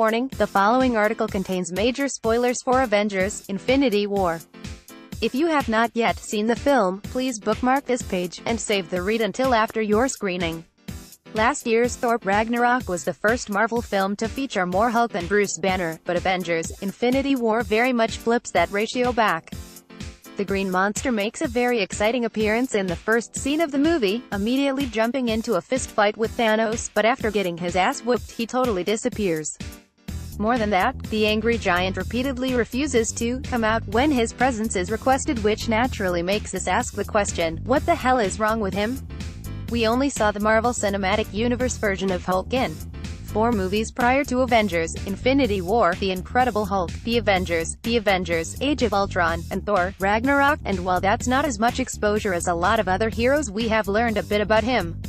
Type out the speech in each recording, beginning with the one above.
warning, the following article contains major spoilers for Avengers: Infinity War. If you have not yet seen the film, please bookmark this page, and save the read until after your screening. Last year's Thor: Ragnarok was the first Marvel film to feature more Hulk than Bruce Banner, but Avengers: Infinity War very much flips that ratio back. The Green Monster makes a very exciting appearance in the first scene of the movie, immediately jumping into a fistfight with Thanos, but after getting his ass whooped, he totally disappears. More than that, the angry giant repeatedly refuses to come out when his presence is requested, which naturally makes us ask the question, what the hell is wrong with him? We only saw the Marvel Cinematic Universe version of Hulk in 4 movies prior to Avengers: Infinity War, The Incredible Hulk, The Avengers, Age of Ultron, and Thor: Ragnarok, and while that's not as much exposure as a lot of other heroes, we have learned a bit about him.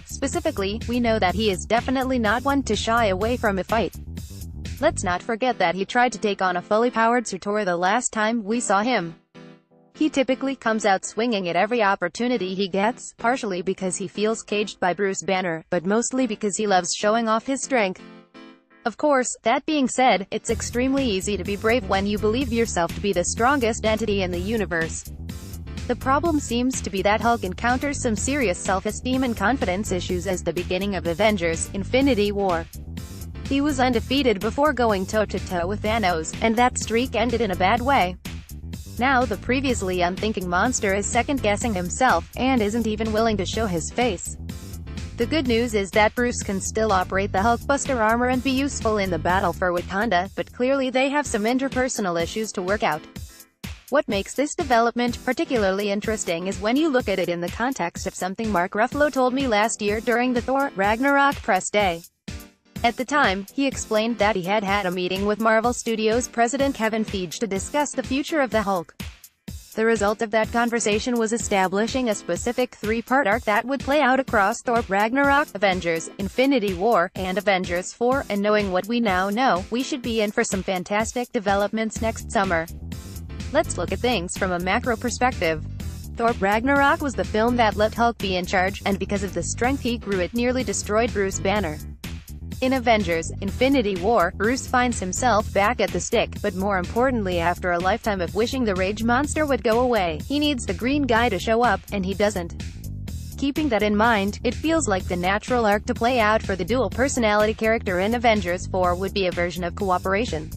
Specifically, we know that he is definitely not one to shy away from a fight. Let's not forget that he tried to take on a fully powered Surtur the last time we saw him. He typically comes out swinging at every opportunity he gets, partially because he feels caged by Bruce Banner, but mostly because he loves showing off his strength. Of course, that being said, it's extremely easy to be brave when you believe yourself to be the strongest entity in the universe. The problem seems to be that Hulk encounters some serious self-esteem and confidence issues as the beginning of Avengers: Infinity War. He was undefeated before going toe-to-toe with Thanos, and that streak ended in a bad way. Now the previously unthinking monster is second-guessing himself, and isn't even willing to show his face. The good news is that Bruce can still operate the Hulkbuster armor and be useful in the battle for Wakanda, but clearly they have some interpersonal issues to work out. What makes this development particularly interesting is when you look at it in the context of something Mark Ruffalo told me last year during the Thor: Ragnarok press day. At the time, he explained that he had had a meeting with Marvel Studios president Kevin Feige to discuss the future of the Hulk. The result of that conversation was establishing a specific 3-part arc that would play out across Thor: Ragnarok, Avengers: Infinity War, and Avengers 4, and knowing what we now know, we should be in for some fantastic developments next summer. Let's look at things from a macro perspective. Thor: Ragnarok was the film that let Hulk be in charge, and because of the strength he grew, it nearly destroyed Bruce Banner. In Avengers: Infinity War, Bruce finds himself back at the stick, but more importantly, after a lifetime of wishing the rage monster would go away, he needs the green guy to show up, and he doesn't. Keeping that in mind, it feels like the natural arc to play out for the dual-personality character in Avengers 4 would be a version of cooperation.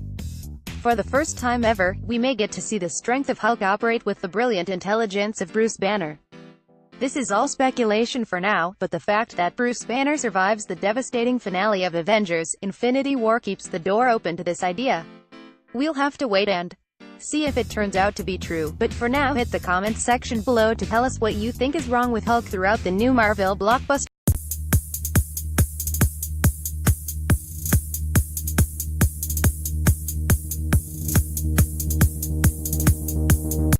For the first time ever, we may get to see the strength of Hulk operate with the brilliant intelligence of Bruce Banner. This is all speculation for now, but the fact that Bruce Banner survives the devastating finale of Avengers: Infinity War keeps the door open to this idea. We'll have to wait and see if it turns out to be true, but for now hit the comments section below to tell us what you think is wrong with Hulk throughout the new Marvel blockbuster.